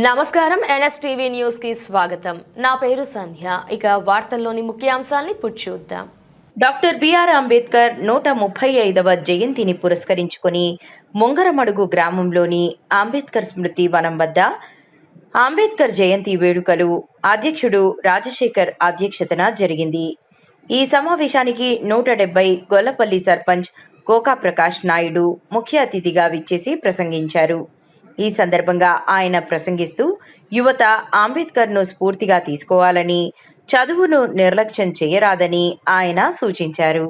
నమస్కారం NSTV news కి స్వాగతం. నా పేరు సంధ్య. ఇక వార్తల్లోని ముఖ్యాంశాలను ఇప్పుడు చూద్దాం. డాక్టర్ బిఆర్ అంబేద్కర్ 135వ జయంతిని పురస్కరించుకొని ముంగరమడుగు గ్రామంలోని అంబేద్కర్ స్మృతి వనం వద్ద అంబేద్కర్ జయంతి వేడుకలు అధ్యక్షుడు రాజశేఖర్ అధ్యక్షతన జరిగింది. ఈ సమావేశానికి 170 గొల్లపల్లి సర్పంచ్ కోకా ప్రకాష్ నాయుడు ముఖ్య అతిథిగా విచ్చేసి ప్రసంగించారు. ఈ సందర్భంగా ఆయన ప్రసంగిస్తూ యువత అంబేద్కర్ను స్ఫూర్తిగా తీసుకోవాలని, చదువును నిర్లక్ష్యం చేయరాదని ఆయన సూచించారు.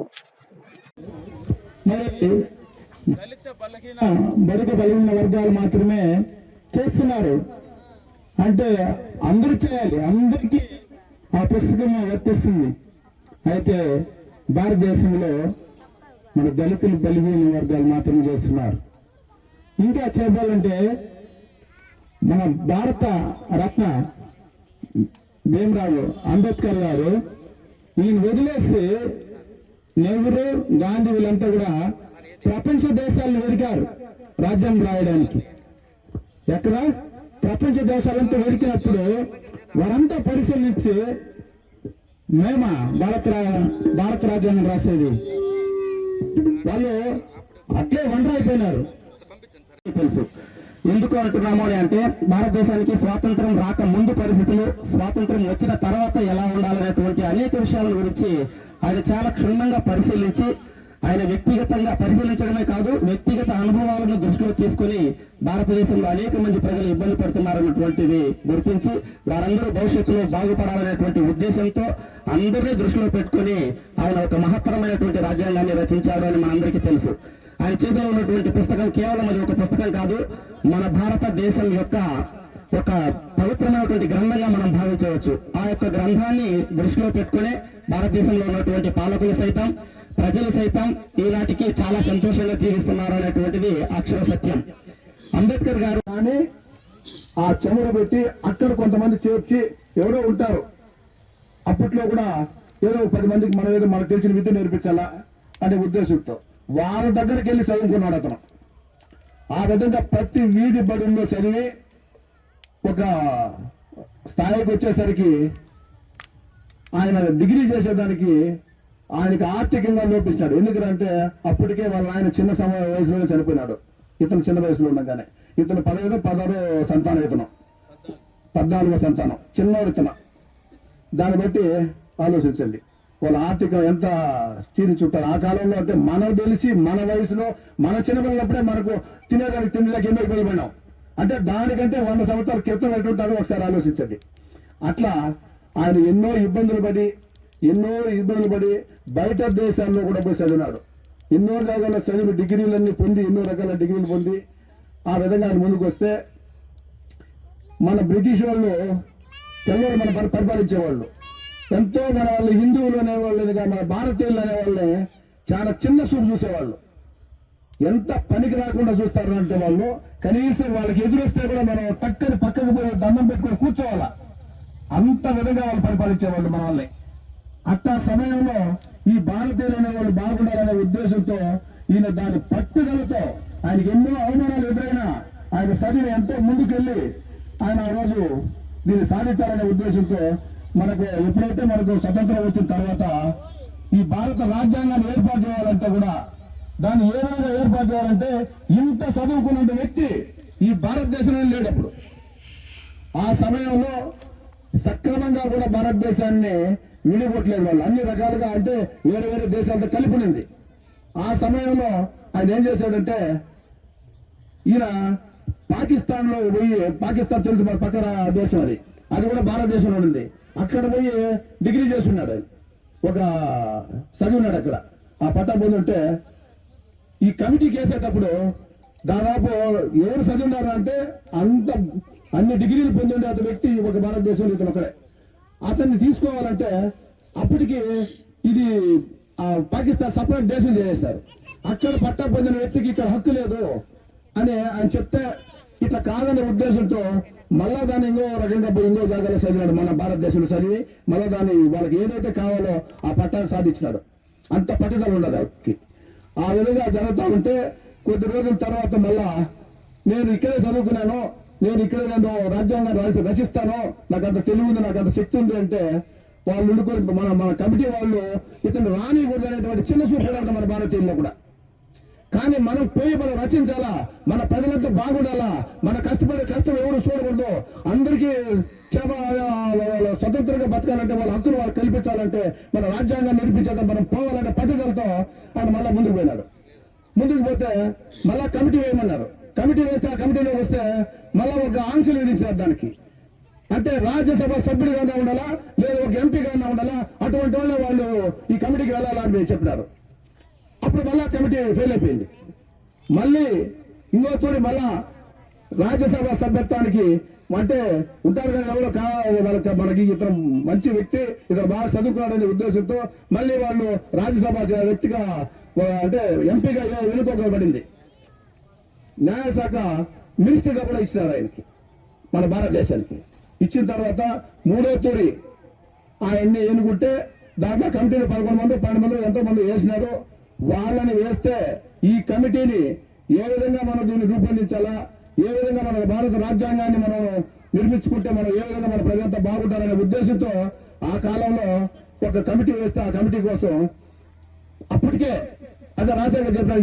బడుగు బలహీన వర్గాలు మాత్రమే చేస్తున్నారు అంటే అందరూ చేయాలి, అందరికీ ఆ పుస్తకం వర్తిస్తుంది. అయితే భారతదేశంలో మన దళితులు బలహీన వర్గాలు మాత్రమే చేస్తున్నారు. ఇంకా చెప్పాలంటే మన భారత రత్న భీమరావు అంబేద్కర్ గారు ఈయన వదిలేసి నెహ్రూ, గాంధీ వీళ్ళంతా కూడా ప్రపంచ దేశాలను వెతికారు రాజ్యాంగం రాయడానికి. ఎక్కడ ప్రపంచ దేశాలంతా వెతికినప్పుడు వారంతా పరిశీలించి మేమా భారత రాజ్యాంగం రాసేది, వాళ్ళు అట్లే వండర్ అయిపోయినారు. తెలుసు ఎందుకు అంటున్నాము అంటే భారతదేశానికి స్వాతంత్రం రాక ముందు పరిస్థితులు, స్వాతంత్రం వచ్చిన తర్వాత ఎలా ఉండాలనేటువంటి అనేక విషయాల గురించి ఆయన చాలా క్షుణ్ణంగా పరిశీలించి, ఆయన వ్యక్తిగతంగా పరిశీలించడమే కాదు వ్యక్తిగత అనుభవాలను దృష్టిలో తీసుకుని భారతదేశంలో అనేక మంది ప్రజలు ఇబ్బంది పడుతున్నారన్నటువంటిది గుర్తించి వారందరూ భవిష్యత్తులో బాగుపడాలనేటువంటి ఉద్దేశంతో అందరినీ దృష్టిలో పెట్టుకుని ఆయన ఒక మహత్తరమైనటువంటి రాజ్యాంగాన్ని రచించారు అని మనందరికీ తెలుసు. ఆయన చేతిలో ఉన్నటువంటి పుస్తకం కేవలం అది ఒక పుస్తకం కాదు, మన భారతదేశం యొక్క ఒక పవిత్రమైనటువంటి గ్రంథంగా మనం భావించవచ్చు. ఆ యొక్క గ్రంథాన్ని దృష్టిలో పెట్టుకునే భారతదేశంలో ఉన్నటువంటి పాలకులు సైతం, ప్రజలు సైతం ఈనాటికి చాలా సంతోషంగా జీవిస్తున్నారు అనేటువంటిది అక్షర సత్యం. అంబేద్కర్ గారు కానీ ఆ చెమరు పెట్టి అక్కడ కొంతమంది చేర్చి ఎవరో ఉంటారు. అప్పట్లో కూడా ఏదో 10 మందికి మనం ఏదో మనకు తెలిసిన విద్య నేర్పించాలా అనే ఉద్దేశంతో వాళ్ళ దగ్గరికి వెళ్ళి చదువుకున్నాడు అతను. ఆ విధంగా ప్రతి వీధి బడుల్లో చదివి ఒక స్థాయికి వచ్చేసరికి ఆయన డిగ్రీ చేసేదానికి ఆయనకి ఆర్థికంగా లోపిస్తాడు. ఎందుకంటే అప్పటికే వాళ్ళ ఆయన చిన్న వయసులోనే చనిపోయినాడు. ఇతను చిన్న వయసులో ఉండగానే ఇతను 16 సంతానం, ఇతను 14వ సంతానం, చిన్నవాడు ఇతను. దాన్ని బట్టి ఆలోచించండి వాళ్ళ ఆర్థికం ఎంత క్షీణించుంటారు. ఆ కాలంలో అంటే మనకు తెలిసి మన వయసులో మన చిన్నపిల్లప్పుడే మనకు తినేదానికి తిండిలోకి ఎన్నో ఇబ్బంది పడినాం. అంటే దానికంటే 100 సంవత్సరాల క్రితం ఎటుంటారో ఒకసారి ఆలోచించండి. అట్లా ఆయన ఎన్నో ఇబ్బందులు పడి బయట దేశాల్లో కూడా పోయి చదివినాడు. ఎన్నో రకాల చదివి డిగ్రీలన్నీ పొంది, ఎన్నో రకాల డిగ్రీలు పొంది ఆ విధంగా ఆయన ముందుకు వస్తే మన బ్రిటిష్ వాళ్ళు తెల్లవారు మన పరిపాలించేవాళ్ళు ఎంతో మన వాళ్ళు హిందువులు అనేవాళ్ళనిగా మన భారతీయులు అనేవాళ్ళని చాలా చిన్న చూపు చూసేవాళ్ళు. ఎంత పనికి రాకుండా చూస్తారు అంటే వాళ్ళు కనీసం వాళ్ళకి ఎదురొస్తే కూడా మనం టక్కని పక్కకు పోయి దండం పెట్టుకొని కూర్చోవాలా, అంత విధంగా వాళ్ళు పరిపాలించేవాళ్ళు మన వాళ్ళని. అట్టా సమయంలో ఈ భారతీయులు అనేవాళ్ళు బాగుండాలనే ఉద్దేశంతో ఈయన దాని పట్టుదలతో ఆయనకి ఎన్నో అవమానాలు ఎదురైనా ఆయన చదివి ఎంతో ముందుకెళ్ళి ఆయన ఆ రోజు దీన్ని సాధించాలనే ఉద్దేశంతో మనకు ఎప్పుడైతే మనకు స్వతంత్రం వచ్చిన తర్వాత ఈ భారత రాజ్యాంగాన్ని ఏర్పాటు చేయాలంటే కూడా దాన్ని ఏ విధంగా ఏర్పాటు చేయాలంటే ఇంత చదువుకున్న వ్యక్తి ఈ భారతదేశంలో లేడప్పుడు. ఆ సమయంలో సక్రమంగా కూడా భారతదేశాన్ని విడిగొట్టలేదు వాళ్ళు, అన్ని రకాలుగా అంటే వేరే వేరే దేశాలతో కలిపినింది. ఆ సమయంలో ఆయన ఏం చేశాడంటే ఈయన పాకిస్తాన్ లో పోయి, పాకిస్తాన్ తెలుసు మన పక్కన దేశం, అది కూడా భారతదేశంలో ఉంది. అక్కడ పోయి డిగ్రీ చేస్తున్నాడు, ఒక చదివినాడు అక్కడ. ఆ పట్టా పొందుంటే ఈ కమిటీకి వేసేటప్పుడు దాదాపు ఎవరు చదివినారు అంటే అన్ని డిగ్రీలు పొందిండే అతని వ్యక్తి ఒక భారతదేశంలో ఇతను ఒకడే. అతన్ని తీసుకోవాలంటే అప్పటికి ఇది పాకిస్తాన్ సపరేట్ దేశం చేసేస్తారు. అక్కడ పట్టా పొందిన వ్యక్తికి ఇక్కడ హక్కు లేదు అని ఆయన చెప్తే ఇట్లా కాదనే ఉద్దేశంతో మళ్ళా దాన్ని ఇంకో రకంగా ఇంకో జాగాలో చదివాడు, మన భారతదేశంలో చదివి మళ్ళా దాన్ని వాళ్ళకి ఏదైతే కావాలో ఆ పట్టాన్ని సాధించినాడు. అంత పట్టుదల ఉండదు ఆయనకి. ఆ విధంగా జరుగుతూ ఉంటే కొద్ది రోజుల తర్వాత మళ్ళా నేను ఇక్కడే చదువుకున్నాను, నేను ఇక్కడ నేను రాజ్యాంగాన్ని రచిస్తాను, నాకు అంత తెలివి ఉంది, నాకు అంత శక్తి ఉంది అంటే వాళ్ళు ఉండుకొని మన కమిటీ వాళ్ళు ఇతను రానికూడదు అనేటువంటి చిన్న చూపు మన భారతీయుల్లో కూడా. కానీ మనం పోయి మనం రచించాలా, మన ప్రజలంతా బాగుండాలా, మన కష్టపడే కష్టం ఎవరు చూడకూడదు, అందరికీ స్వతంత్రంగా బతకాలంటే వాళ్ళ హక్కులు వాళ్ళు కల్పించాలంటే మన రాజ్యాంగాన్ని నిర్మించాలంటే మనం పోవాలంటే పట్టుదలతో ఆయన మళ్ళా ముందుకు పోయినాడు. ముందుకు పోతే మళ్ళా కమిటీ వేయమన్నారు. కమిటీ వేస్తే ఆ కమిటీలో వస్తే మళ్ళా ఒక ఆంక్షలు విధించారు దానికి. అంటే రాజ్యసభ సభ్యుడిగానే ఉండాలా, లేదా ఒక ఎంపీగానే ఉండాలా, అటువంటి వాళ్ళు ఈ కమిటీకి వెళ్ళాలని చెప్పినారు. అప్పుడు మళ్ళా కమిటీ ఫెయిల్ అయిపోయింది. మళ్ళీ ఇంకో తోడి మళ్ళా రాజ్యసభ సభ్యత్వానికి అంటే ఉంటారు కదా ఎవరో వాళ్ళకి మనకి ఇతను మంచి వ్యక్తి, ఇతను బాగా చదువుకున్నాడనే ఉద్దేశంతో మళ్ళీ వాళ్ళు రాజ్యసభ వ్యక్తిగా అంటే ఎంపీగా ఎన్నుకోబడింది. న్యాయశాఖ మినిస్టర్గా కూడా ఇచ్చినారు ఆయనకి, మన భారతదేశానికి. ఇచ్చిన తర్వాత మూడో తూరి ఆయన్ని ఎన్నుకుంటే దాంట్లో కమిటీని 11 మంది 12 మంది ఎంతో మంది వేసినారు. వాళ్ళని వేస్తే ఈ కమిటీని ఏ విధంగా మనం దీన్ని రూపొందించాలా, ఏ విధంగా మన భారత రాజ్యాంగాన్ని మనం నిర్మించుకుంటే మనం ఏ విధంగా మన ప్రజలంతా బాగుంటారనే ఉద్దేశంతో ఆ కాలంలో ఒక కమిటీ వేస్తే ఆ కమిటీ కోసం అప్పటికే అదే రాజశేఖర్ చెప్పిన